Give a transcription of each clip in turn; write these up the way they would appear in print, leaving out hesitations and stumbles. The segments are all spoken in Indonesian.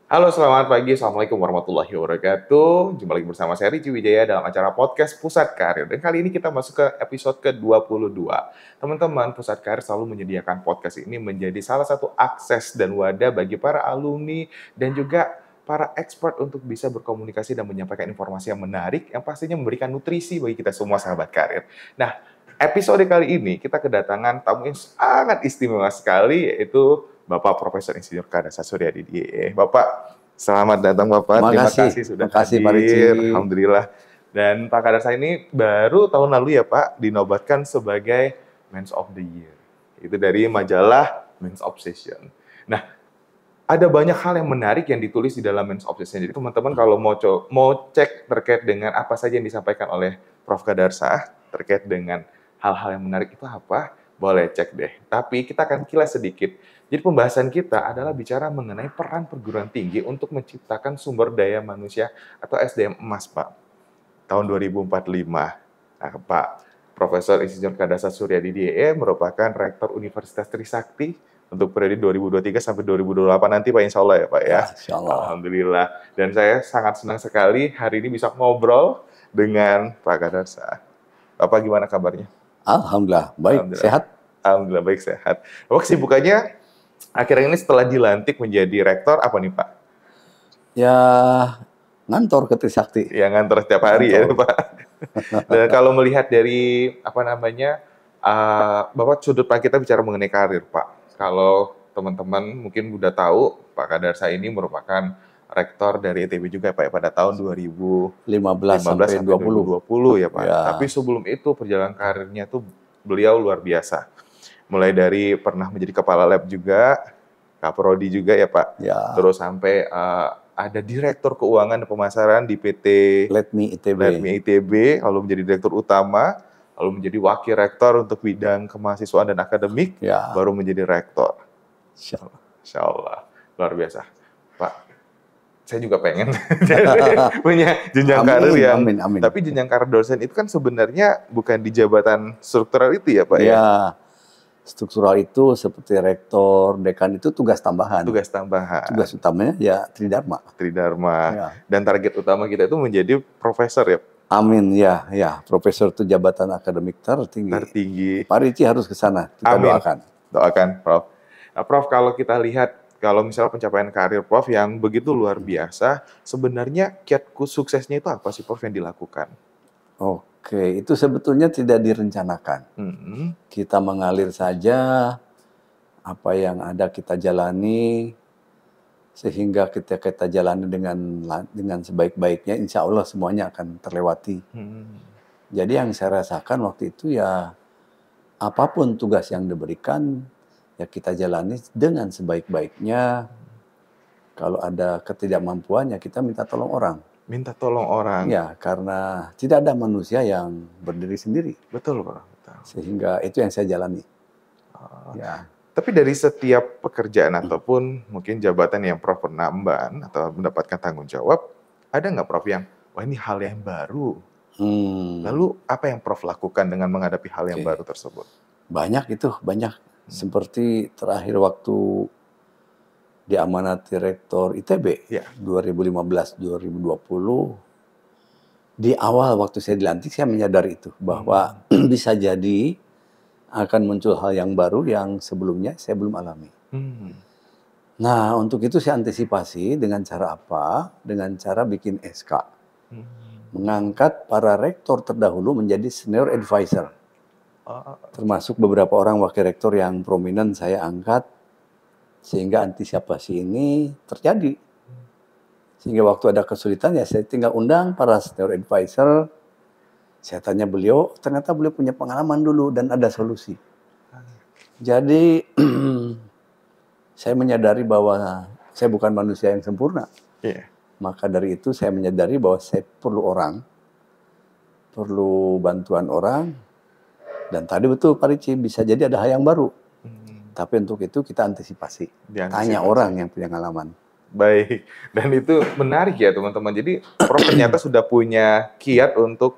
Halo, selamat pagi. Assalamualaikum warahmatullahi wabarakatuh. Jumpa lagi bersama saya Ricci Wijaya dalam acara podcast Pusat Karir. Dan kali ini kita masuk ke episode ke-22. Teman-teman, Pusat Karir selalu menyediakan podcast ini menjadi salah satu akses dan wadah bagi para alumni dan juga para expert untuk bisa berkomunikasi dan menyampaikan informasi yang menarik yang pastinya memberikan nutrisi bagi kita semua sahabat karir. Nah, episode kali ini kita kedatangan tamu yang sangat istimewa sekali, yaitu Bapak Profesor Insinyur Kadasa Suryadi DIE. Bapak, selamat datang Bapak. Terima kasih sudah Makasih Pak Ricci. hadir. Alhamdulillah. Dan Pak Kadasa ini baru tahun lalu ya Pak dinobatkan sebagai Men's of the Year. Itu dari majalah Men's Obsession. Nah, ada banyak hal yang menarik yang ditulis di dalam Men's Obsession. Jadi teman-teman kalau mau cek terkait dengan apa saja yang disampaikan oleh Prof. Kadarsa terkait dengan hal-hal yang menarik itu apa, boleh cek deh. Tapi kita akan kilas sedikit. Jadi pembahasan kita adalah bicara mengenai peran perguruan tinggi untuk menciptakan sumber daya manusia atau SDM emas, Pak. Tahun 2045. Nah, Pak Profesor Insinyur Kadasa Suryadi DIE merupakan Rektor Universitas Trisakti untuk periode 2023 sampai 2028 nanti Pak, insya Allah ya Pak ya. Ya, insya Allah. Alhamdulillah. Dan saya sangat senang sekali hari ini bisa ngobrol dengan Pak Kadasa. Bapak gimana kabarnya? Alhamdulillah, baik, Alhamdulillah. sehat. Alhamdulillah baik, sehat. Bapak kesibukannya akhir-akhir ini setelah dilantik menjadi rektor apa nih Pak? Ya, ngantor ke Trisakti. Ya ngantor setiap hari ya Pak. Dan kalau melihat dari Bapak sudut pandang kita bicara mengenai karir Pak. Kalau teman-teman mungkin udah tahu Pak Kadarsa ini merupakan rektor dari ITB juga Pak ya, pada tahun 15 sampai 20. 2020 ya Pak. Ya. Tapi sebelum itu perjalanan karirnya tuh beliau luar biasa. Mulai dari pernah menjadi kepala lab juga, Kaprodi juga ya Pak. Ya, Terus sampai ada direktur keuangan dan pemasaran di PT Let Me ITB. Ledmi ITB, lalu menjadi direktur utama, lalu menjadi wakil rektor untuk bidang kemahasiswaan dan akademik, Ya, baru menjadi rektor. insya Allah. Insya Allah, luar biasa. Pak, saya juga pengen punya jenjang karir yang, Amin. tapi jenjang karir dosen itu kan sebenarnya bukan di jabatan struktural itu ya Pak ya? Ya, struktural itu seperti rektor, dekan itu tugas tambahan. Tugas tambahan, Tugas utamanya ya Tridharma. Tridharma, Ya. dan target utama kita itu menjadi profesor ya, Amin, ya. Profesor itu jabatan akademik tertinggi. tertinggi. Pak Ricci harus ke sana, kita Amin. doakan. Doakan, Prof. Nah, Prof, kalau kita lihat, kalau misalnya pencapaian karir Prof yang begitu luar biasa, sebenarnya kiat suksesnya itu apa sih Prof yang dilakukan? Oke, itu sebetulnya tidak direncanakan. Kita mengalir saja, apa yang ada kita jalani, sehingga kita jalani dengan sebaik-baiknya, insya Allah semuanya akan terlewati. Jadi yang saya rasakan waktu itu ya, apapun tugas yang diberikan, ya kita jalani dengan sebaik-baiknya. Kalau ada ketidakmampuan, ya kita minta tolong orang. Minta tolong orang. Ya, karena tidak ada manusia yang berdiri sendiri. Betul, Prof. Sehingga itu yang saya jalani. Ya. Tapi dari setiap pekerjaan ataupun mungkin jabatan yang Prof pernah emban atau mendapatkan tanggung jawab, ada nggak Prof yang, wah ini hal yang baru? Lalu apa yang Prof lakukan dengan menghadapi hal yang baru tersebut? Banyak. Seperti terakhir waktu diamanati Rektor ITB, 2015-2020, di awal waktu saya dilantik, saya menyadari itu, bahwa bisa jadi akan muncul hal yang baru yang sebelumnya saya belum alami. Nah, untuk itu saya antisipasi dengan cara apa? Dengan cara bikin SK. Mengangkat para rektor terdahulu menjadi senior advisor. Termasuk beberapa orang wakil rektor yang prominent saya angkat, sehingga antisipasi ini terjadi. Sehingga waktu ada kesulitan ya saya tinggal undang para senior advisor. Saya tanya beliau, ternyata beliau punya pengalaman dulu dan ada solusi. Jadi saya menyadari bahwa saya bukan manusia yang sempurna. Maka dari itu saya menyadari bahwa saya perlu orang, perlu bantuan orang. Dan tadi betul Pak Ricci, bisa jadi ada hal yang baru. Tapi untuk itu kita antisipasi. Tanya orang yang punya pengalaman. Baik, dan itu menarik ya teman-teman. Jadi Prof ternyata sudah punya kiat untuk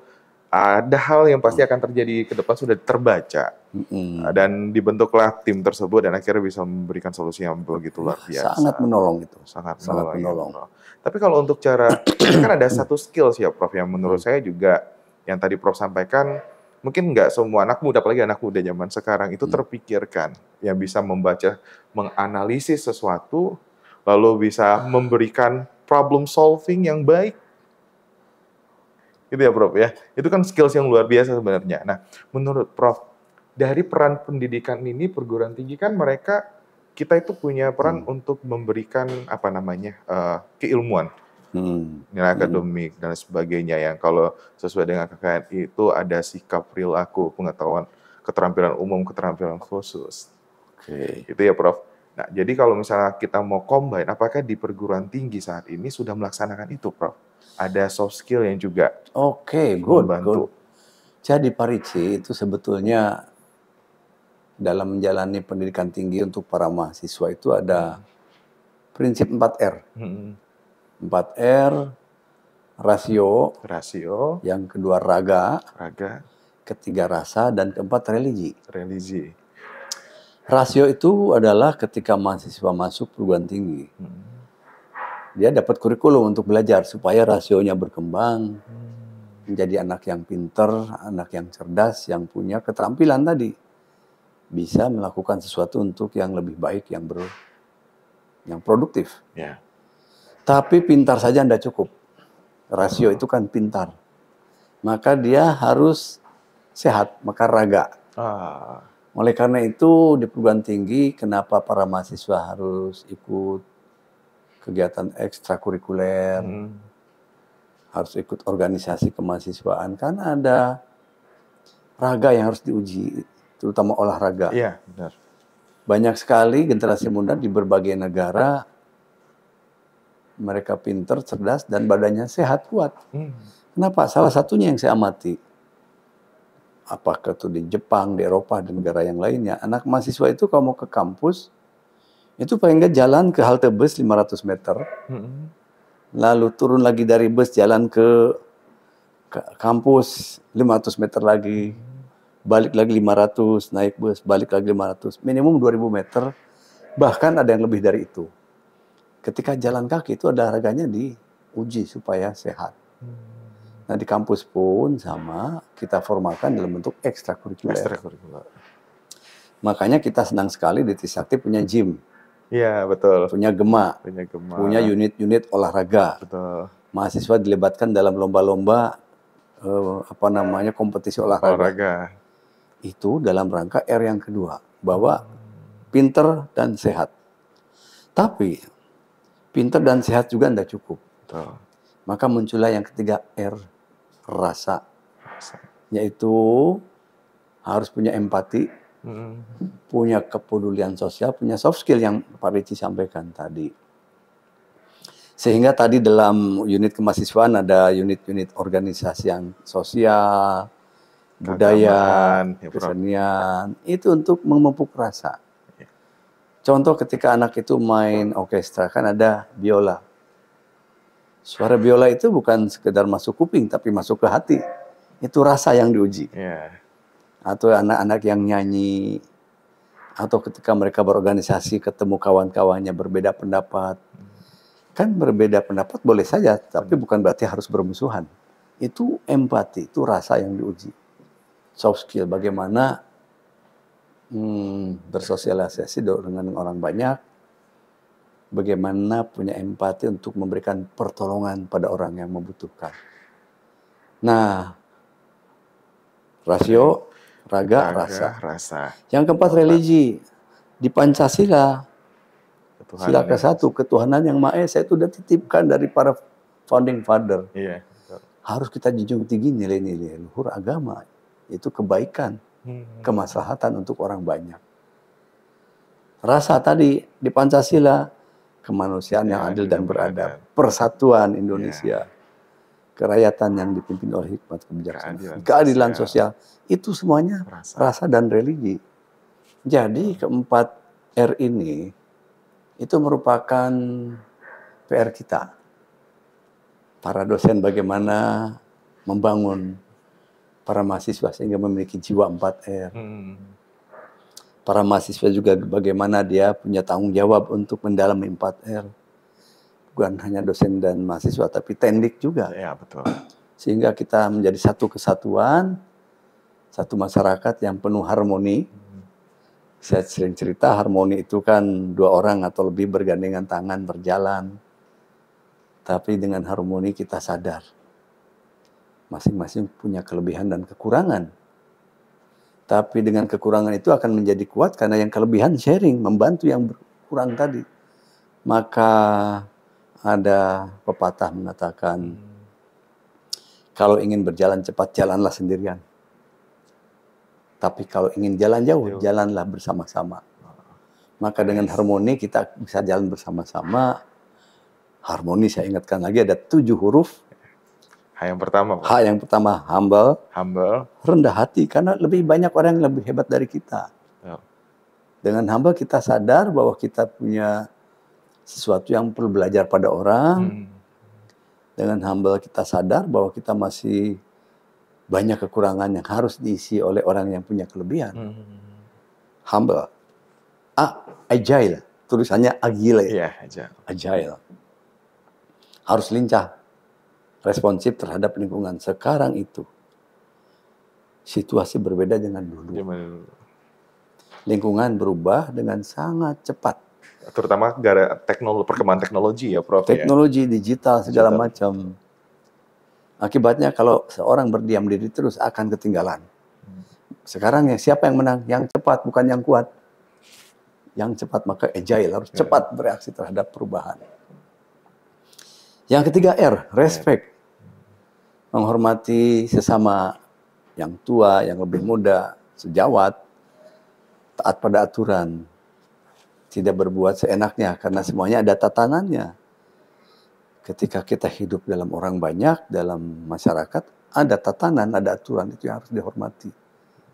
ada hal yang pasti akan terjadi ke depan sudah terbaca. Dan dibentuklah tim tersebut dan akhirnya bisa memberikan solusi yang begitu luar biasa. Sangat menolong itu. Sangat menolong. Ya, Prof. Tapi kalau untuk cara, ini kan ada satu skill sih ya Prof, yang menurut saya juga, yang tadi Prof sampaikan, mungkin nggak semua anak muda, apalagi anak muda zaman sekarang itu terpikirkan, yang bisa membaca, menganalisis sesuatu, lalu bisa memberikan problem solving yang baik. Gitu ya Prof ya. Itu kan skills yang luar biasa sebenarnya. Nah, menurut Prof, dari peran pendidikan ini, perguruan tinggi kan kita itu punya peran untuk memberikan keilmuan, nilai akademik dan sebagainya, yang kalau sesuai dengan KKN itu ada sikap, perilaku, pengetahuan, keterampilan umum, keterampilan khusus. Itu ya Prof. Nah, jadi kalau misalnya kita mau combine, apakah di perguruan tinggi saat ini sudah melaksanakan itu Prof? Ada soft skill yang juga membantu. Jadi Pak Ricci itu sebetulnya dalam menjalani pendidikan tinggi untuk para mahasiswa itu ada prinsip 4R. 4R, rasio, yang kedua raga, ketiga rasa, dan keempat religi. Rasio itu adalah ketika mahasiswa masuk perguruan tinggi. Dia dapat kurikulum untuk belajar supaya rasionya berkembang, menjadi anak yang pinter, anak yang cerdas, yang punya keterampilan tadi. Bisa melakukan sesuatu untuk yang lebih baik, yang produktif. Tapi pintar saja tidak cukup. Rasio itu kan pintar. Maka dia harus sehat, maka raga. Oleh karena itu di perguruan tinggi, kenapa para mahasiswa harus ikut kegiatan ekstrakurikuler, harus ikut organisasi kemahasiswaan, karena ada raga yang harus diuji, terutama olahraga. Iya, benar. Banyak sekali generasi muda di berbagai negara, mereka pintar, cerdas, dan badannya sehat, kuat. Kenapa? Salah satunya yang saya amati, apakah itu di Jepang, di Eropa, dan negara yang lainnya, anak mahasiswa itu kalau mau ke kampus, itu paling nggak jalan ke halte bus 500 meter, lalu turun lagi dari bus, jalan ke kampus 500 meter lagi, balik lagi 500, naik bus, balik lagi 500, minimum 2000 meter, bahkan ada yang lebih dari itu. Ketika jalan kaki itu ada harganya diuji supaya sehat. Nah di kampus pun sama, kita formalkan dalam bentuk ekstrakurikuler. Makanya kita senang sekali di Trisakti punya gym. Iya, betul. Punya Gema. Punya unit-unit olahraga. Betul. Mahasiswa dilibatkan dalam lomba-lomba kompetisi olahraga. Itu dalam rangka R yang kedua, bahwa pinter dan sehat. Tapi pinter dan sehat juga tidak cukup. Betul. Maka muncullah yang ketiga R, rasa. Yaitu harus punya empati, punya kepedulian sosial, punya soft skill yang Pak Ricci sampaikan tadi. Sehingga tadi dalam unit kemahasiswaan ada unit-unit organisasi yang sosial, budaya, kesenian, itu untuk memupuk rasa. Contoh ketika anak itu main orkestra, kan ada biola. Suara biola itu bukan sekedar masuk kuping, tapi masuk ke hati. Itu rasa yang diuji. Atau anak-anak yang nyanyi, atau ketika mereka berorganisasi, ketemu kawan-kawannya berbeda pendapat. Kan berbeda pendapat boleh saja, tapi bukan berarti harus bermusuhan. Itu empati, itu rasa yang diuji. Soft skill, bagaimana bersosialisasi dengan orang banyak, bagaimana punya empati untuk memberikan pertolongan pada orang yang membutuhkan. Nah, rasio, raga, rasa. Yang keempat, religi. Di Pancasila, sila ke-1, ketuhanan yang Maha Esa itu sudah titipkan dari para founding father. Harus kita junjung tinggi nilai-nilai luhur agama. Itu kebaikan, kemaslahatan untuk orang banyak. Rasa tadi di Pancasila, kemanusiaan yang adil dan beradab, persatuan Indonesia, kerakyatan yang dipimpin oleh hikmat kebijaksanaan, keadilan sosial, itu semuanya rasa dan religi. Jadi keempat R ini itu merupakan PR kita. Para dosen bagaimana membangun para mahasiswa sehingga memiliki jiwa 4R. Hmm. Para mahasiswa juga bagaimana dia punya tanggung jawab untuk mendalami 4R. Bukan hanya dosen dan mahasiswa, tapi tendik juga. Ya, betul. Sehingga kita menjadi satu kesatuan, satu masyarakat yang penuh harmoni. Saya sering cerita harmoni itu kan 2 orang atau lebih bergandengan tangan berjalan. Tapi dengan harmoni kita sadar. Masing-masing punya kelebihan dan kekurangan. Tapi dengan kekurangan itu akan menjadi kuat karena yang kelebihan sharing, membantu yang kurang tadi. Maka ada pepatah mengatakan, kalau ingin berjalan cepat, jalanlah sendirian. Tapi kalau ingin jalan jauh, jalanlah bersama-sama. Maka dengan harmoni kita bisa jalan bersama-sama. Harmoni, saya ingatkan lagi, ada 7 huruf. H yang pertama, Pak. H yang pertama, humble. Humble. Rendah hati, karena lebih banyak orang yang lebih hebat dari kita. Ya. Dengan humble kita sadar bahwa kita punya sesuatu yang perlu belajar pada orang. Dengan humble kita sadar bahwa kita masih banyak kekurangan yang harus diisi oleh orang yang punya kelebihan. Humble. Agile. Tulisannya agile. Iya, agile. Harus lincah. Responsif terhadap lingkungan. Sekarang itu situasi berbeda dengan dulu. Lingkungan berubah dengan sangat cepat. Terutama perkembangan teknologi ya, Prof. Teknologi, digital, segala macam. Akibatnya kalau seorang berdiam diri terus akan ketinggalan. Sekarang siapa yang menang? Yang cepat, bukan yang kuat. Yang cepat, maka agile, harus cepat bereaksi terhadap perubahan. Yang ketiga R, respect. Menghormati sesama yang tua, yang lebih muda, sejawat, taat pada aturan. Tidak berbuat seenaknya karena semuanya ada tatanannya. Ketika kita hidup dalam orang banyak, dalam masyarakat, ada tatanan, ada aturan, itu yang harus dihormati.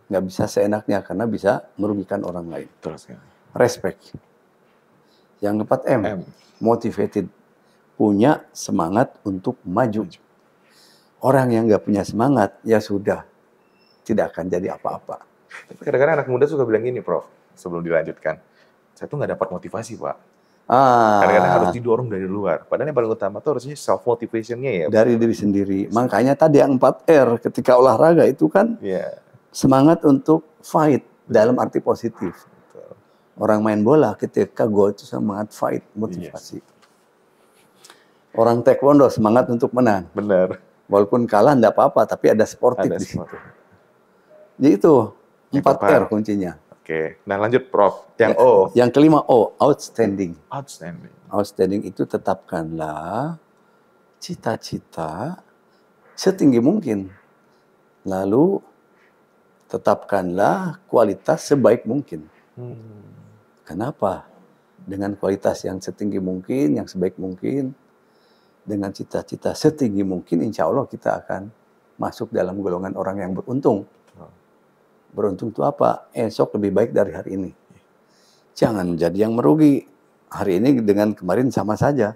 Nggak bisa seenaknya karena bisa merugikan orang lain. Respect. Yang keempat M. Motivated. Punya semangat untuk maju. Orang yang nggak punya semangat, ya sudah. Tidak akan jadi apa-apa. Tapi kadang-kadang anak muda suka bilang gini, Prof. Sebelum dilanjutkan. Saya tuh nggak dapat motivasi, Pak. Kadang-kadang harus didorong dari luar. Padahal yang paling utama tuh harusnya self-motivation-nya ya. Dari diri sendiri. Makanya tadi yang 4R ketika olahraga itu kan semangat untuk fight dalam arti positif. Orang main bola ketika gol itu semangat fight, motivasi. Orang taekwondo semangat untuk menang. Benar. Walaupun kalah enggak apa-apa, tapi ada sportif di situ. Jadi itu 4R kuncinya. Oke. Nah, lanjut Prof. Yang O. Yang kelima O, outstanding. Outstanding. Outstanding itu tetapkanlah cita-cita setinggi mungkin. Lalu tetapkanlah kualitas sebaik mungkin. Kenapa? Dengan kualitas yang setinggi mungkin, yang sebaik mungkin, dengan cita-cita setinggi mungkin, insya Allah kita akan masuk dalam golongan orang yang beruntung. Beruntung itu apa? Esok lebih baik dari hari ini. Jangan menjadi yang merugi. Hari ini dengan kemarin sama saja.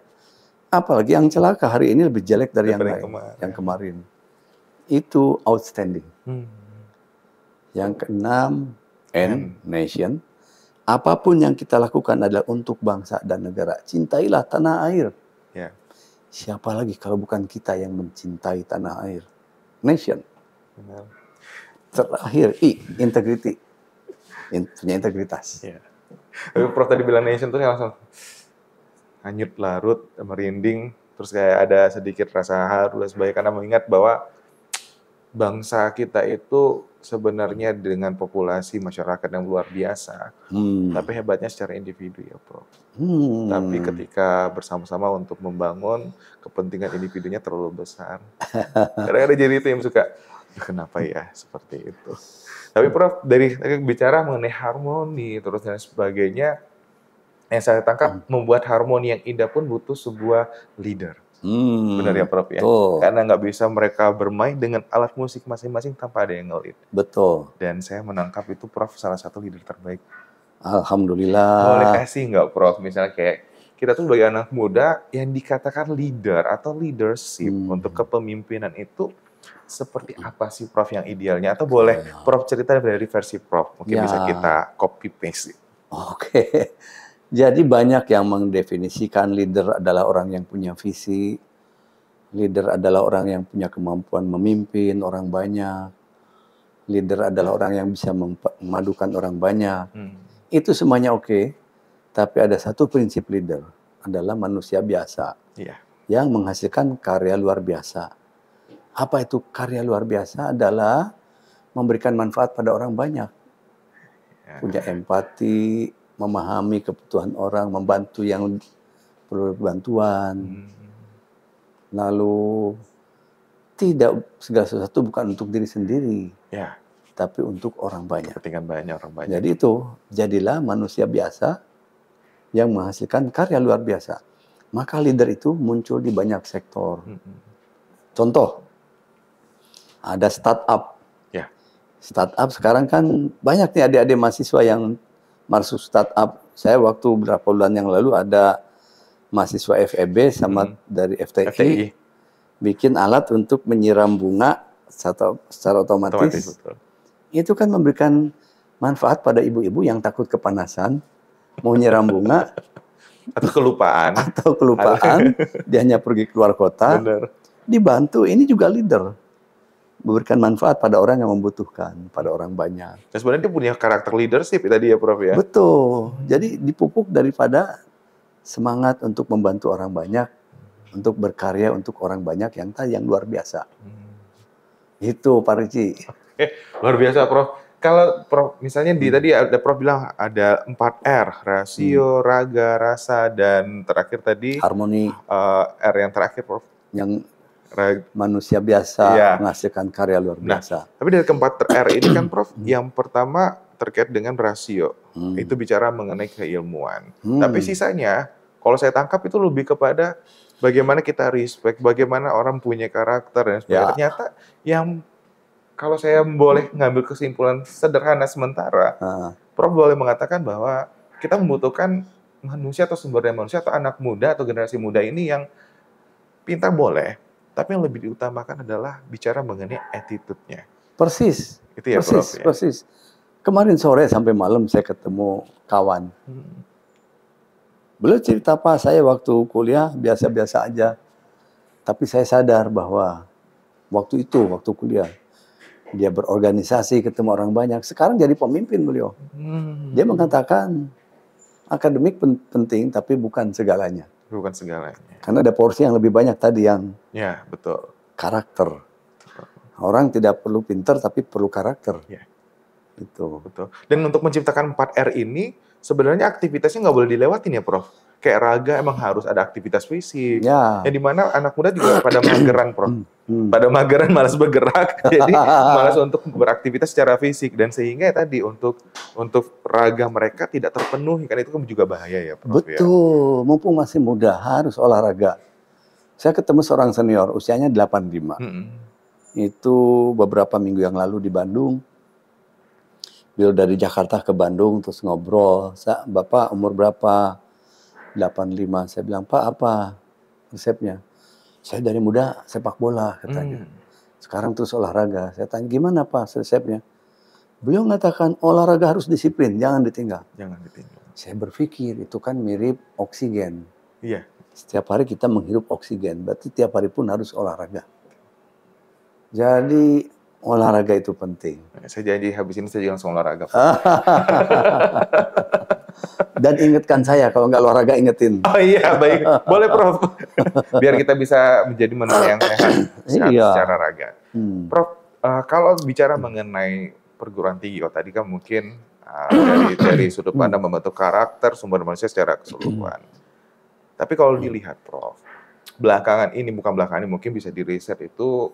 Apalagi yang celaka, hari ini lebih jelek dari yang lain. Yang kemarin. Itu outstanding. Yang keenam, N, nation. Apapun yang kita lakukan adalah untuk bangsa dan negara. Cintailah tanah air. Siapa lagi kalau bukan kita yang mencintai tanah air? Nation. Benar. Terakhir, I, integrity. Punya integritas. Tapi Prof tadi bilang nation tuh saya langsung hanyut larut, merinding, terus kayak ada sedikit rasa haru dan sebagainya karena mengingat bahwa bangsa kita itu sebenarnya dengan populasi masyarakat yang luar biasa, tapi hebatnya secara individu ya Prof. Tapi ketika bersama-sama untuk membangun, kepentingan individunya terlalu besar. Kadang-kadang jadi itu yang suka, kenapa ya seperti itu. Tapi Prof, dari bicara mengenai harmoni, terus dan sebagainya, yang saya tangkap membuat harmoni yang indah pun butuh sebuah leader. Benar ya Prof ya? Karena nggak bisa mereka bermain dengan alat musik masing-masing tanpa ada yang nge-lead. Betul. Dan saya menangkap itu Prof salah satu leader terbaik. Alhamdulillah. Boleh kasih nggak Prof, misalnya kayak kita tuh sebagai anak muda yang dikatakan leader atau leadership untuk kepemimpinan itu seperti apa sih Prof yang idealnya? Atau boleh Prof cerita dari versi Prof, mungkin Ya. bisa kita copy paste. Oke. Jadi banyak yang mendefinisikan leader adalah orang yang punya visi, leader adalah orang yang punya kemampuan memimpin orang banyak, leader adalah orang yang bisa memadukan orang banyak. Itu semuanya oke, tapi ada satu prinsip leader, adalah manusia biasa yang menghasilkan karya luar biasa. Apa itu karya luar biasa? Adalah memberikan manfaat pada orang banyak. Punya empati, memahami kebutuhan orang, membantu yang perlu bantuan. Lalu tidak segala sesuatu bukan untuk diri sendiri, tapi untuk orang banyak. Kepentingan banyak orang banyak. Jadi itu, jadilah manusia biasa yang menghasilkan karya luar biasa. Maka leader itu muncul di banyak sektor. Contoh, ada startup. Startup sekarang kan banyak nih adik-adik mahasiswa yang masuk startup. Saya waktu beberapa bulan yang lalu ada mahasiswa FEB sama dari FTI bikin alat untuk menyiram bunga secara otomatis. Itu kan memberikan manfaat pada ibu-ibu yang takut kepanasan, mau nyiram bunga atau kelupaan, dia hanya pergi keluar kota. Bener. Dibantu, ini juga leader. Memberikan manfaat pada orang yang membutuhkan, pada orang banyak. Dan sebenarnya dia punya karakter leadership tadi ya Prof ya? Betul. Jadi dipupuk daripada semangat untuk membantu orang banyak, untuk berkarya untuk orang banyak yang luar biasa. Itu Pak Ricci. Luar biasa Prof. Kalau Prof misalnya tadi ada Prof bilang ada 4R, rasio, raga, rasa, dan terakhir tadi harmoni. R yang terakhir Prof. Yang manusia biasa menghasilkan karya luar biasa. Nah, tapi dari keempat R ini kan Prof, yang pertama terkait dengan rasio. Itu bicara mengenai keilmuan. Tapi sisanya, kalau saya tangkap itu lebih kepada bagaimana kita respect, bagaimana orang punya karakter, dan sebagainya. Ternyata yang, kalau saya boleh ngambil kesimpulan sederhana sementara, Prof boleh mengatakan bahwa kita membutuhkan manusia atau sumber daya manusia atau anak muda atau generasi muda ini yang pintar boleh, tapi yang lebih diutamakan adalah bicara mengenai attitude-nya. Persis. Itu ya Prof ya? Persis. Kemarin sore sampai malam saya ketemu kawan. Beliau cerita Pak, saya waktu kuliah biasa-biasa aja. Tapi saya sadar bahwa waktu kuliah, dia berorganisasi, ketemu orang banyak. Sekarang jadi pemimpin beliau. Dia mengatakan, akademik penting, tapi bukan segalanya. Bukan segalanya. Karena ada porsi yang lebih banyak tadi yang betul. Karakter. Orang tidak perlu pintar, tapi perlu karakter. Itu. Betul. Dan untuk menciptakan 4R ini, sebenarnya aktivitasnya nggak boleh dilewatin ya Prof? Kayak raga emang harus ada aktivitas fisik. Yang dimana anak muda juga pada mageran Prof. Pada mageran, malas bergerak, jadi malas untuk beraktivitas secara fisik. Dan sehingga tadi untuk raga mereka tidak terpenuhi, kan itu kan juga bahaya ya Prof. Betul, mumpung masih muda harus olahraga. Saya ketemu seorang senior, usianya 85. Itu beberapa minggu yang lalu di Bandung. Beliau dari Jakarta ke Bandung, terus ngobrol. Bapak umur berapa? 85. Saya bilang, Pak apa resepnya? Saya dari muda sepak bola katanya. Sekarang terus olahraga. Saya tanya, gimana Pak resepnya? Beliau mengatakan, olahraga harus disiplin, jangan ditinggal. Jangan ditinggal. Saya berpikir, itu kan mirip oksigen. Iya. Setiap hari kita menghirup oksigen, berarti tiap hari pun harus olahraga. Jadi, olahraga itu penting. Saya janji habis ini saya langsung olahraga. Dan ingatkan saya, kalau nggak olahraga ingetin. Oh iya, baik. Boleh Prof. Biar kita bisa menjadi manusia yang sehat secara raga. Prof, kalau bicara mengenai perguruan tinggi, tadi kan mungkin dari sudut pandang membentuk karakter sumber manusia secara keseluruhan. Tapi kalau dilihat Prof, belakangan ini, mungkin bisa diriset itu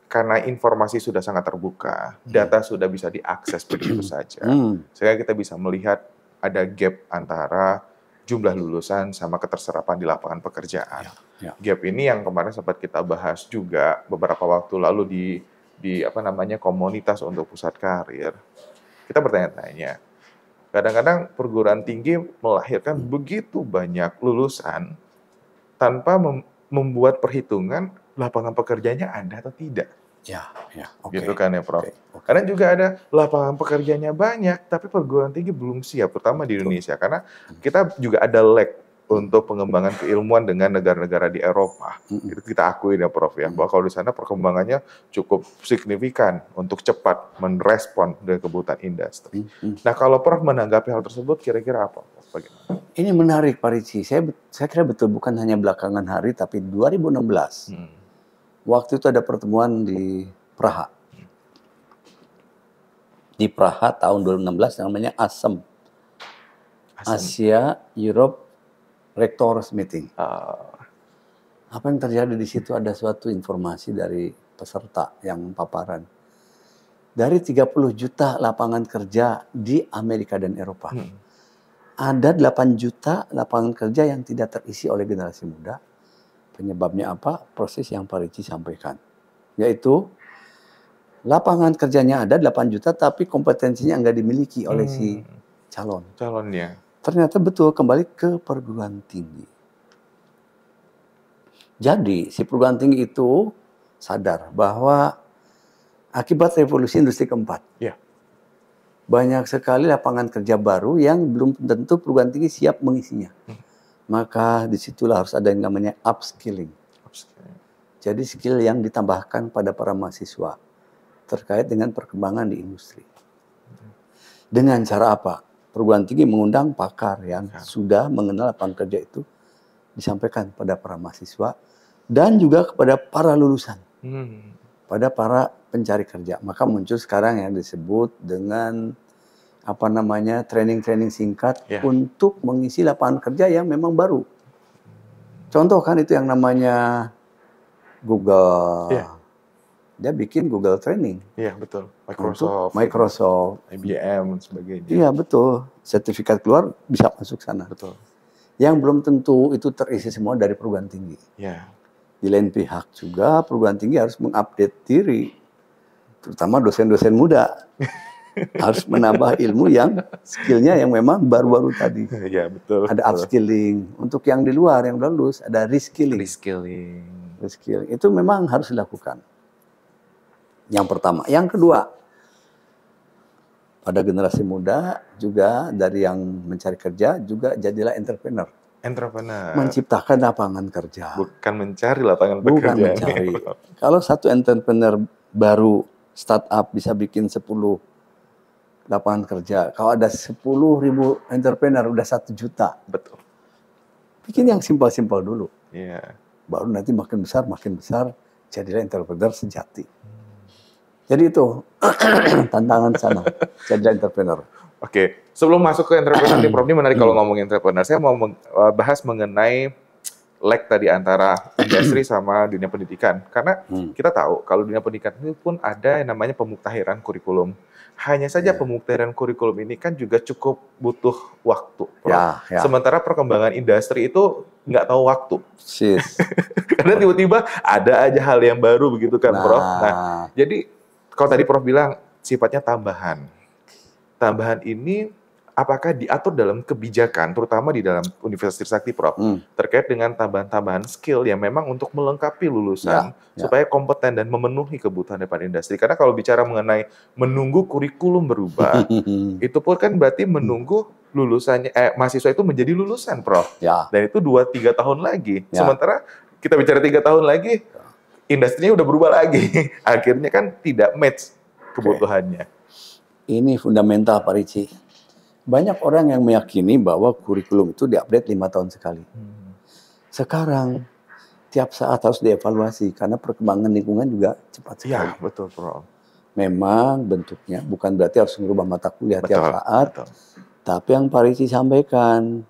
karena informasi sudah sangat terbuka, data sudah bisa diakses begitu saja. Sehingga kita bisa melihat ada gap antara jumlah lulusan sama keterserapan di lapangan pekerjaan. Gap ini yang kemarin sempat kita bahas juga beberapa waktu lalu di komunitas untuk pusat karir. Kita bertanya-tanya, kadang-kadang perguruan tinggi melahirkan begitu banyak lulusan tanpa membuat perhitungan lapangan pekerjaannya ada atau tidak. Ya, ya, oke. Gitu kan ya Prof. Oke. Karena juga ada lapangan pekerjaannya banyak, tapi perguruan tinggi belum siap, terutama di Betul. Indonesia. Karena kita juga ada lag untuk pengembangan keilmuan dengan negara-negara di Eropa. Itu kita akuin ya Prof ya, bahwa kalau di sana perkembangannya cukup signifikan untuk cepat merespon dengan kebutuhan industri. Nah kalau Prof menanggapi hal tersebut, kira-kira apa? Bagaimana? Ini menarik Pak Ricci. Saya kira betul, bukan hanya belakangan hari, tapi 2016. Waktu itu ada pertemuan di Praha. Di Praha tahun 2016 namanya ASEM. Asia Europe Rectors Meeting. Apa yang terjadi di situ, ada suatu informasi dari peserta yang paparan. Dari 30 juta lapangan kerja di Amerika dan Eropa, ada 8 juta lapangan kerja yang tidak terisi oleh generasi muda. Penyebabnya apa? Proses yang Pak Ricci sampaikan. Yaitu lapangan kerjanya ada 8 juta, tapi kompetensinya nggak dimiliki oleh si calonnya. Ternyata betul, kembali ke perguruan tinggi. Jadi si perguruan tinggi itu sadar bahwa akibat revolusi industri keempat, banyak sekali lapangan kerja baru yang belum tentu perguruan tinggi siap mengisinya. Maka disitulah harus ada yang namanya upskilling. Jadi skill yang ditambahkan pada para mahasiswa terkait dengan perkembangan di industri. Dengan cara apa? Perguruan tinggi mengundang pakar yang sudah mengenal lapangan kerja itu, disampaikan pada para mahasiswa dan juga kepada para lulusan, pada para pencari kerja. Maka muncul sekarang yang disebut dengan apa namanya training-training singkat untuk mengisi lapangan kerja yang memang baru. Contoh kan itu yang namanya Google. Dia bikin Google Training. Iya, betul. Microsoft, IBM, dan sebagainya. Iya, betul. Sertifikat keluar bisa masuk sana. Betul. Yang belum tentu itu terisi semua dari perguruan tinggi. Di lain pihak juga perguruan tinggi harus mengupdate diri. Terutama dosen-dosen muda. Harus menambah ilmu yang skillnya yang memang baru-baru tadi. Iya, betul. Ada upskilling. Untuk yang di luar, yang lulus, ada reskilling. Reskilling. Itu memang harus dilakukan. Yang pertama. Yang kedua, pada generasi muda juga dari yang mencari kerja juga jadilah entrepreneur. Menciptakan lapangan kerja. Bukan mencari lapangan pekerjaan. Bukan mencari. Kalau satu entrepreneur baru startup bisa bikin 10 lapangan kerja. Kalau ada 10.000 entrepreneur udah 1 juta. Betul. Bikin yang simpel-simpel dulu. Iya. Baru nanti makin besar jadilah entrepreneur sejati. Jadi itu tantangan sana, jadilah entrepreneur. Oke, sebelum masuk ke entrepreneur nih Prof, ini menarik kalau ngomongin entrepreneur. Saya mau bahas mengenai lag tadi antara industri sama dunia pendidikan. Karena kita tahu kalau dunia pendidikan ini pun ada yang namanya pemuktahiran kurikulum. Hanya saja pemuktahiran kurikulum ini kan juga cukup butuh waktu. Sementara perkembangan industri itu nggak tahu waktu. Karena tiba-tiba ada aja hal yang baru begitu kan Prof. Nah, jadi kalau tadi Prof bilang sifatnya tambahan. Tambahan ini apakah diatur dalam kebijakan, terutama di dalam Universitas Trisakti, Prof, terkait dengan tambahan-tambahan skill yang memang untuk melengkapi lulusan supaya kompeten dan memenuhi kebutuhan depan industri. Karena kalau bicara mengenai menunggu kurikulum berubah, itu pun kan berarti menunggu lulusannya, mahasiswa itu menjadi lulusan, Prof. Dan itu 2-3 tahun lagi. Sementara kita bicara 3 tahun lagi, industrinya udah berubah lagi. Akhirnya kan tidak match kebutuhannya. Ini fundamental, Pak Ricci. Banyak orang yang meyakini bahwa kurikulum itu diupdate 5 tahun sekali. Sekarang, tiap saat harus dievaluasi karena perkembangan lingkungan juga cepat sekali. Iya, betul, Prof. Memang bentuknya bukan berarti harus merubah mata kuliah tiap saat. Tapi yang Pak Ricci sampaikan,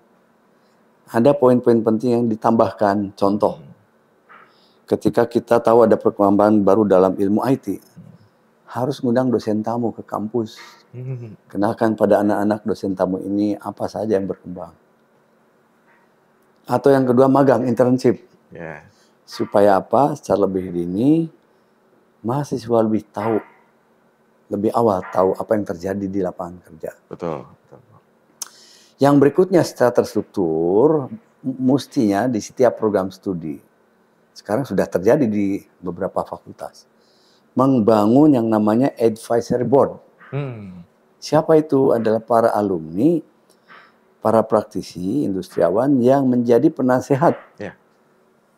ada poin-poin penting yang ditambahkan. Contoh, ketika kita tahu ada perkembangan baru dalam ilmu IT, harus ngundang dosen tamu ke kampus. Kenalkan pada anak-anak dosen tamu ini apa saja yang berkembang. Atau yang kedua, magang, internship. Supaya apa? Secara lebih dini, mahasiswa lebih tahu, lebih awal tahu apa yang terjadi di lapangan kerja. Betul. Yang berikutnya secara terstruktur, mestinya di setiap program studi. Sekarang sudah terjadi di beberapa fakultas. membangun yang namanya advisory board. Hmm. Siapa itu? Adalah para alumni, para praktisi, industriawan yang menjadi penasehat Ya.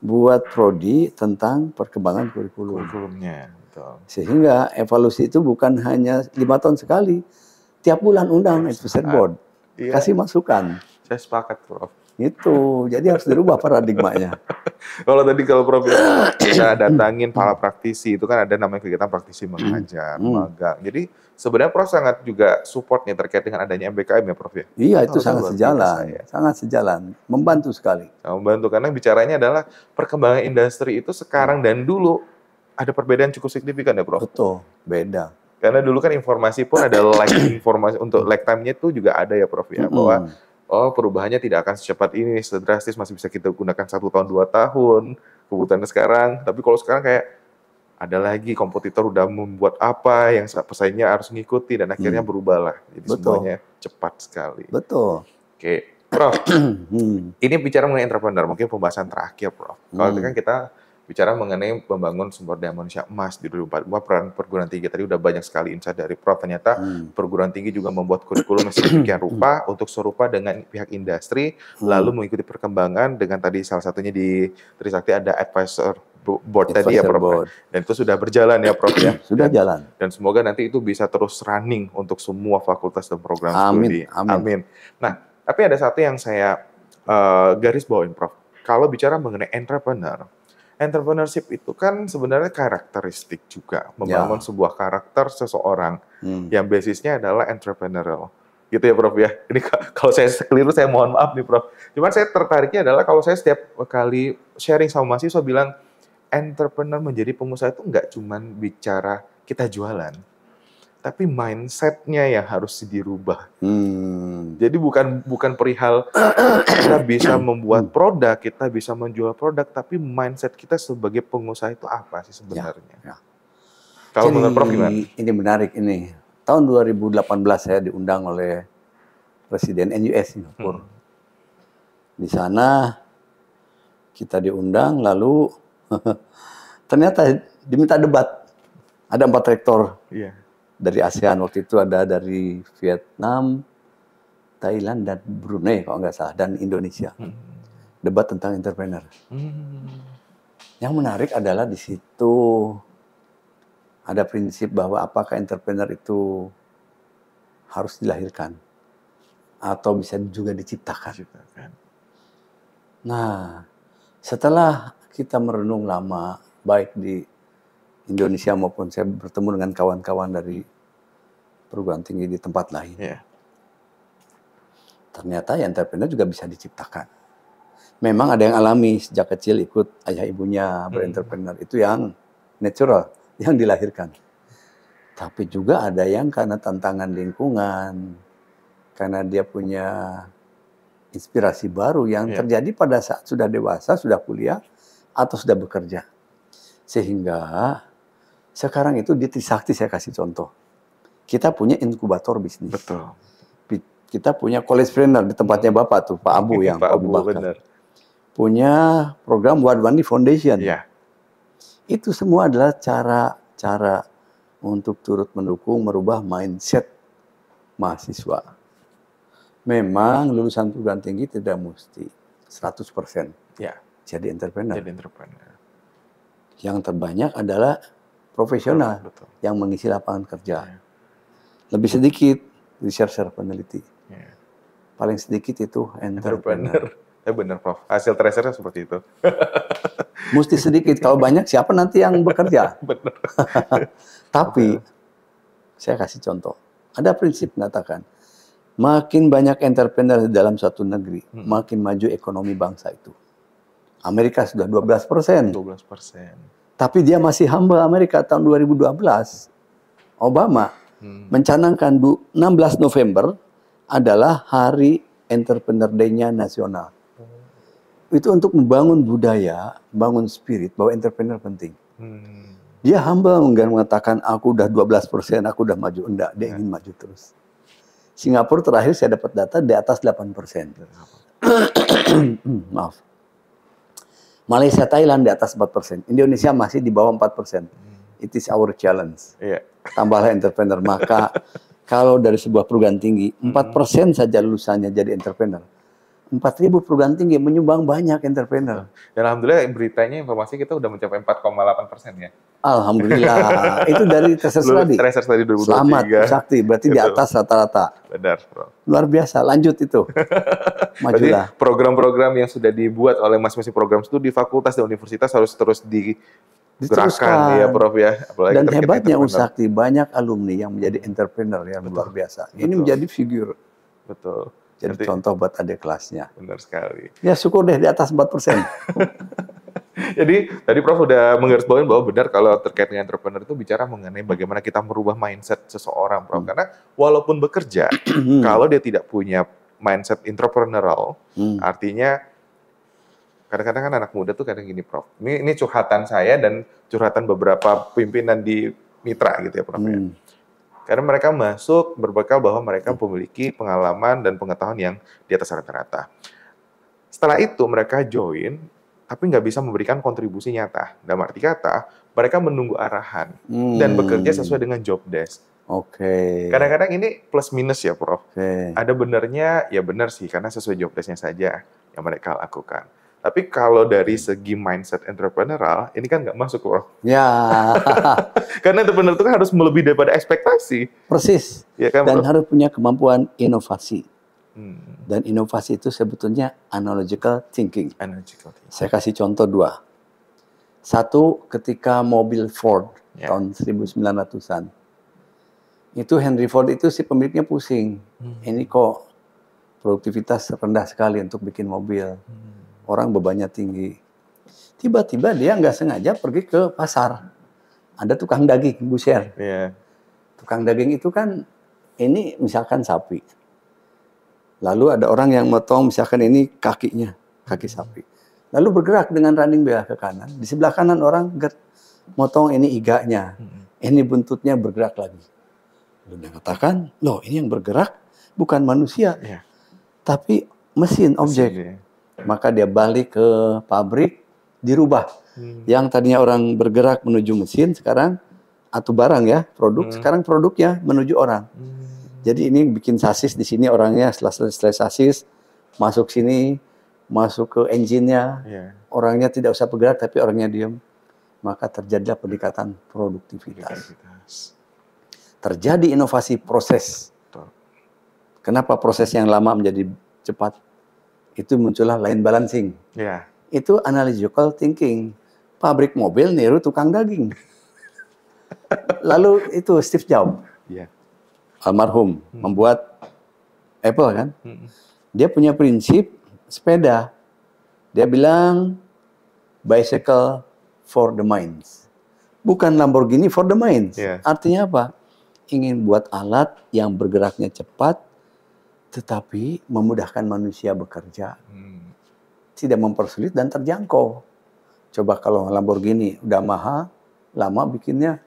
buat prodi tentang perkembangan kurikulum. Kurikulumnya. Betul. Sehingga evaluasi itu bukan hanya 5 tahun sekali, tiap bulan undang advisory board, Iya. kasih masukan. Saya sepakat, Prof. Itu, jadi harus dirubah paradigmanya. Kalau Prof kita datangin para praktisi, itu kan ada namanya kegiatan praktisi mengajar, magang. Jadi sebenarnya Prof sangat juga support nih terkait dengan adanya MBKM ya, Prof ya? Iya, itu Harusnya sangat luar sejalan, biasa ya. sangat sejalan, membantu sekali. Sangat membantu, karena bicaranya adalah perkembangan industri itu sekarang dan dulu ada perbedaan cukup signifikan ya, Prof? Betul, beda. Karena dulu kan informasi pun ada lag informasi, untuk lag time-nya itu juga ada ya, Prof ya, bahwa perubahannya tidak akan secepat ini, sedrastis, masih bisa kita gunakan 1 tahun, 2 tahun, kebutuhannya sekarang. Tapi kalau sekarang kayak ada lagi kompetitor udah membuat apa yang pesaingnya harus mengikuti, dan akhirnya berubahlah. Jadi Betul. semuanya cepat sekali. Betul. Oke, Prof. Ini bicara mengenai entrepreneur, mungkin pembahasan terakhir, Prof. Kalau itu kan kita bicara mengenai membangun sumber daya manusia emas di 2045, peran perguruan tinggi tadi udah banyak sekali insight dari Prof. Ternyata perguruan tinggi juga membuat kurikulum sedemikian rupa untuk serupa dengan pihak industri, lalu mengikuti perkembangan dengan tadi salah satunya di Trisakti ada advisor board tadi ya, Prof. Board. Dan itu sudah berjalan ya, Prof ya. Sudah jalan. Dan semoga nanti itu bisa terus running untuk semua fakultas dan program Amin, studi. amin. Nah, tapi ada satu yang saya garis bawain, Prof. Kalau bicara mengenai entrepreneurship itu kan sebenarnya karakteristik juga, membangun sebuah karakter seseorang yang basisnya adalah entrepreneurial. Gitu ya, Prof ya. Ini kalau saya keliru saya mohon maaf nih, Prof. Cuman saya tertariknya adalah kalau saya setiap kali sharing sama mahasiswa bilang entrepreneur menjadi pengusaha itu nggak cuman bicara kita jualan, tapi mindset-nya yang harus dirubah. Jadi bukan perihal kita bisa membuat produk, kita bisa menjual produk, tapi mindset kita sebagai pengusaha itu apa sih sebenarnya? Ya. Kalau Jadi, menurut Prof gimana? Ini menarik ini. Tahun 2018 saya diundang oleh Presiden NUS Singapura. Di sana kita diundang, lalu ternyata diminta debat. Ada 4 rektor. Iya. Dari ASEAN waktu itu ada dari Vietnam, Thailand, dan Brunei kalau nggak salah, dan Indonesia. Debat tentang entrepreneur. Yang menarik adalah di situ ada prinsip bahwa apakah entrepreneur itu harus dilahirkan atau bisa juga diciptakan. Nah, setelah kita merenung lama, baik di Indonesia maupun saya bertemu dengan kawan-kawan dari perguruan tinggi di tempat lain. Ternyata ya entrepreneur juga bisa diciptakan. Memang ada yang alami sejak kecil ikut ayah ibunya berentrepreneur, itu yang natural, yang dilahirkan. Tapi juga ada yang karena tantangan lingkungan, karena dia punya inspirasi baru yang terjadi pada saat sudah dewasa, sudah kuliah, atau sudah bekerja. Sehingga sekarang itu di Trisakti saya kasih contoh. Kita punya inkubator bisnis. Betul. Kita punya college-planner di tempatnya Bapak tuh, Pak Abu yang Pak Abu, benar. Punya program Wadwani Foundation. Iya. Itu semua adalah cara untuk turut mendukung merubah mindset mahasiswa. Memang lulusan perguruan tinggi tidak mesti 100% jadi entrepreneur. Yang terbanyak adalah profesional yang mengisi lapangan kerja. Lebih sedikit researcher peneliti. Paling sedikit itu entrepreneur. Benar, Prof. Hasil tracernya seperti itu. Mesti sedikit. Kalau banyak siapa nanti yang bekerja? Benar. Tapi saya kasih contoh. Ada prinsip mengatakan makin banyak entrepreneur di dalam suatu negeri, makin maju ekonomi bangsa itu. Amerika sudah 12%. 12%. Tapi dia masih humble. Amerika tahun 2012, Obama mencanangkan 16 November adalah hari Entrepreneur Day-nya nasional. Itu untuk membangun budaya, bangun spirit bahwa entrepreneur penting. Dia humble, enggak mengatakan aku udah 12%, aku udah maju. Enggak, dia ingin maju terus. Singapura terakhir saya dapat data di atas 8%. Maaf. Malaysia, Thailand di atas 4%. Indonesia masih di bawah 4%. It is our challenge. Iya. Tambahlah entrepreneur. Maka kalau dari sebuah perguruan tinggi, 4% saja lulusannya jadi entrepreneur. 4.000 perguruan tinggi menyumbang banyak entrepreneur. Dan alhamdulillah beritanya informasi kita udah mencapai 4,8% ya. Alhamdulillah. Itu dari research tadi. Research tadi 2023. Selamat Sakti, berarti di atas rata-rata. Benar, Prof. Luar biasa, lanjut itu. Berarti Majulah. program-program yang sudah dibuat oleh masing-masing program studi fakultas dan universitas harus terus digerakkan ya, Prof ya. Apalagi dan terkait hebatnya entrepreneur. Sakti, banyak alumni yang menjadi entrepreneur yang luar biasa. Ini Betul. menjadi figur. Betul. Jadi contoh buat adik kelasnya. Benar sekali. Ya syukur deh di atas 4%. Jadi tadi Prof udah menggarisbawahi bahwa benar kalau terkait dengan entrepreneur itu bicara mengenai bagaimana kita merubah mindset seseorang, Prof. Karena walaupun bekerja, kalau dia tidak punya mindset entrepreneurial, artinya kadang-kadang kan anak muda tuh kadang gini, Prof. Ini curhatan saya dan curhatan beberapa pimpinan di mitra gitu ya, Prof. Ya. Karena mereka masuk berbekal bahwa mereka memiliki pengalaman dan pengetahuan yang di atas rata-rata. Setelah itu mereka join, tapi nggak bisa memberikan kontribusi nyata. Dalam arti kata, mereka menunggu arahan dan bekerja sesuai dengan job desk. Oke. Kadang-kadang ini plus minus ya, Prof. Oke. Ada benernya, ya benar sih, karena sesuai job desk-nya saja yang mereka lakukan. Tapi kalau dari segi mindset entrepreneurial, ini kan nggak masuk, Prof. Ya, Karena entrepreneur itu kan harus melebihi daripada ekspektasi. persis. Ya kan, Dan Prof? harus punya kemampuan inovasi. Dan inovasi itu sebetulnya analogical thinking. Analytical thinking. Saya kasih contoh 2. Satu, ketika mobil Ford tahun 1900-an. Itu Henry Ford itu si pemiliknya pusing. Ini kok produktivitas rendah sekali untuk bikin mobil. Orang bebannya tinggi. Tiba-tiba dia nggak sengaja pergi ke pasar. Ada tukang daging, buser. Iya. Tukang daging itu kan, ini misalkan sapi. Lalu ada orang yang motong, misalkan ini kakinya, kaki sapi. Lalu bergerak dengan running bear ke kanan. Di sebelah kanan orang motong ini iganya. Ini buntutnya bergerak lagi. Lalu dia katakan, loh ini yang bergerak bukan manusia. Iya. Tapi mesin, objek. Iya. Maka dia balik ke pabrik, dirubah. Yang tadinya orang bergerak menuju mesin, sekarang, atau barang ya, produk, sekarang produknya menuju orang. Jadi ini bikin sasis di sini orangnya, setelah selesai sasis, masuk sini, masuk ke engine-nya, orangnya tidak usah bergerak, tapi orangnya diam. Maka terjadilah peningkatan produktivitas. Terjadi inovasi proses. Kenapa proses yang lama menjadi cepat? Itu muncullah line balancing. Iya. Itu analytical thinking. Pabrik mobil niru tukang daging. Lalu itu Steve Jobs, Iya. almarhum, membuat Apple kan. Dia punya prinsip sepeda. Dia bilang bicycle for the minds. Bukan Lamborghini for the minds. Iya. Artinya apa? Ingin buat alat yang bergeraknya cepat, tetapi memudahkan manusia bekerja. Tidak mempersulit dan terjangkau. Coba kalau Lamborghini udah mahal, lama bikinnya.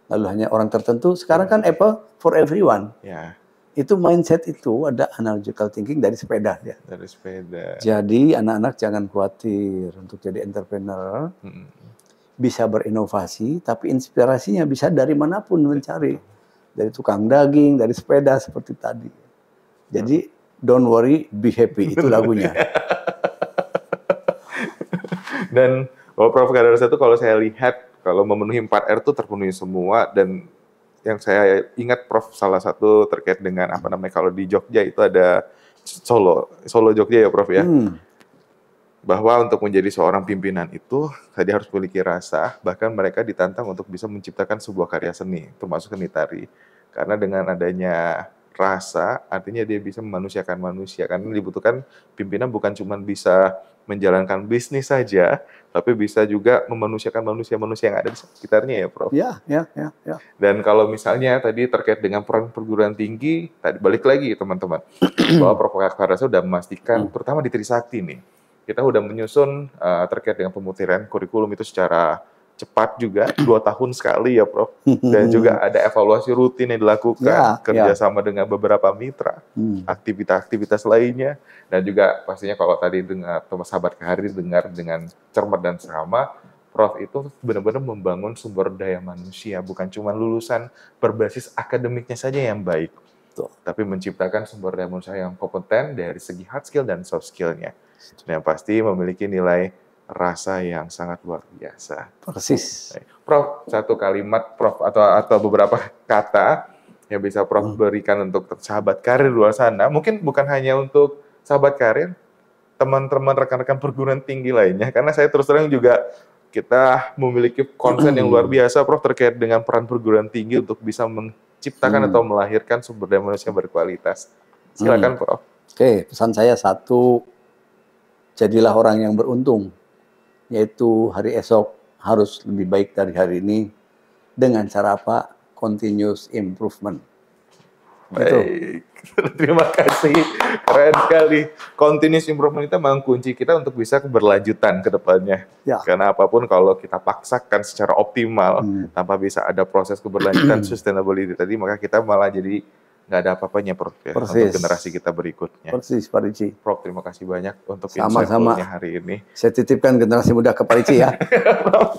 Lalu hanya orang tertentu. Sekarang kan Apple for everyone. Ya, Itu mindset itu ada analogical thinking dari sepeda. Ya. dari sepeda. Jadi anak-anak jangan khawatir untuk jadi entrepreneur. Bisa berinovasi, tapi inspirasinya bisa dari manapun mencari. Dari tukang daging, dari sepeda seperti tadi. Jadi don't worry, be happy. Itu lagunya. Dan Prof. Kadarsa itu kalau saya lihat, kalau memenuhi 4R itu terpenuhi semua. Dan yang saya ingat Prof, salah satu terkait dengan apa namanya, kalau di Jogja itu ada Solo Jogja ya Prof ya. Bahwa untuk menjadi seorang pimpinan itu tadi harus memiliki rasa, bahkan mereka ditantang untuk bisa menciptakan sebuah karya seni, termasuk seni tari. Karena dengan adanya rasa, artinya dia bisa memanusiakan manusia. Karena dibutuhkan pimpinan bukan cuma bisa menjalankan bisnis saja, tapi bisa juga memanusiakan manusia-manusia yang ada di sekitarnya ya Prof. Ya. Dan kalau misalnya tadi terkait dengan peran perguruan tinggi, tadi balik lagi teman-teman, bahwa Prof. Kadarsa sudah memastikan, terutama di Trisakti nih, kita sudah menyusun terkait dengan pemutiran kurikulum itu secara cepat juga, 2 tahun sekali ya Prof. Dan juga ada evaluasi rutin yang dilakukan, kerjasama dengan beberapa mitra, aktivitas-aktivitas lainnya, dan juga pastinya kalau tadi dengar sahabat Kahari dengar dengan cermat dan seksama, Prof itu benar-benar membangun sumber daya manusia, bukan cuma lulusan berbasis akademiknya saja yang baik, tapi menciptakan sumber daya manusia yang kompeten dari segi hard skill dan soft skill-nya. Dan yang pasti memiliki nilai rasa yang sangat luar biasa. Persis. Prof, satu kalimat Prof atau beberapa kata yang bisa Prof berikan untuk sahabat karir di luar sana, mungkin bukan hanya untuk sahabat karir, teman-teman rekan-rekan perguruan tinggi lainnya, karena saya terus terang juga kita memiliki concern yang luar biasa, Prof, terkait dengan peran perguruan tinggi untuk bisa menciptakan atau melahirkan sumber daya manusia yang berkualitas. Silakan, Prof. Oke, pesan saya satu, jadilah orang yang beruntung, yaitu hari esok harus lebih baik dari hari ini. Dengan cara apa? Continuous improvement. Baik, terima kasih, keren sekali. Continuous improvement itu memang kunci kita untuk bisa keberlanjutan ke depannya. Ya. Karena apapun kalau kita paksakan secara optimal, tanpa bisa ada proses keberlanjutan sustainability tadi, maka kita malah jadi nggak ada apa-apanya, Prof, ya, untuk generasi kita berikutnya. Persis, Pak Ricci. Prof, terima kasih banyak untuk sama-sama hari ini. Saya titipkan generasi muda ke Pak Ricci ya.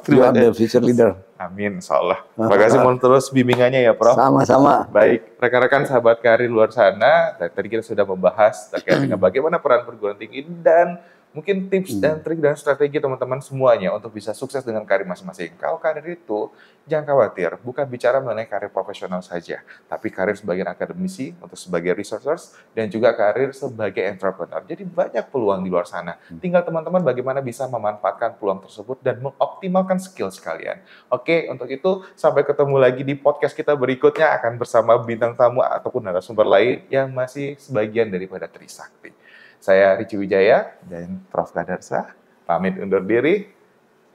You are the future leader. Amin, insya Allah. Terima kasih mohon terus bimbingannya ya, Prof. Sama-sama. Baik, rekan-rekan sahabat karir luar sana, tadi kita sudah membahas terkait dengan bagaimana peran perguruan tinggi dan mungkin tips dan trik dan strategi teman-teman semuanya untuk bisa sukses dengan karir masing-masing. Kalau karir itu, jangan khawatir, bukan bicara mengenai karir profesional saja, tapi karir sebagai akademisi, untuk sebagai researchers, dan juga karir sebagai entrepreneur. Jadi banyak peluang di luar sana. Tinggal teman-teman bagaimana bisa memanfaatkan peluang tersebut dan mengoptimalkan skill sekalian. Oke, untuk itu sampai ketemu lagi di podcast kita berikutnya akan bersama bintang tamu ataupun narasumber lain yang masih sebagian daripada Trisakti. Saya Ricci Wijaya dan Prof. Kadarsa pamit undur diri.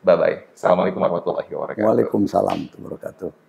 Bye-bye. Assalamualaikum warahmatullahi wabarakatuh. Waalaikumsalam warahmatullahi wabarakatuh.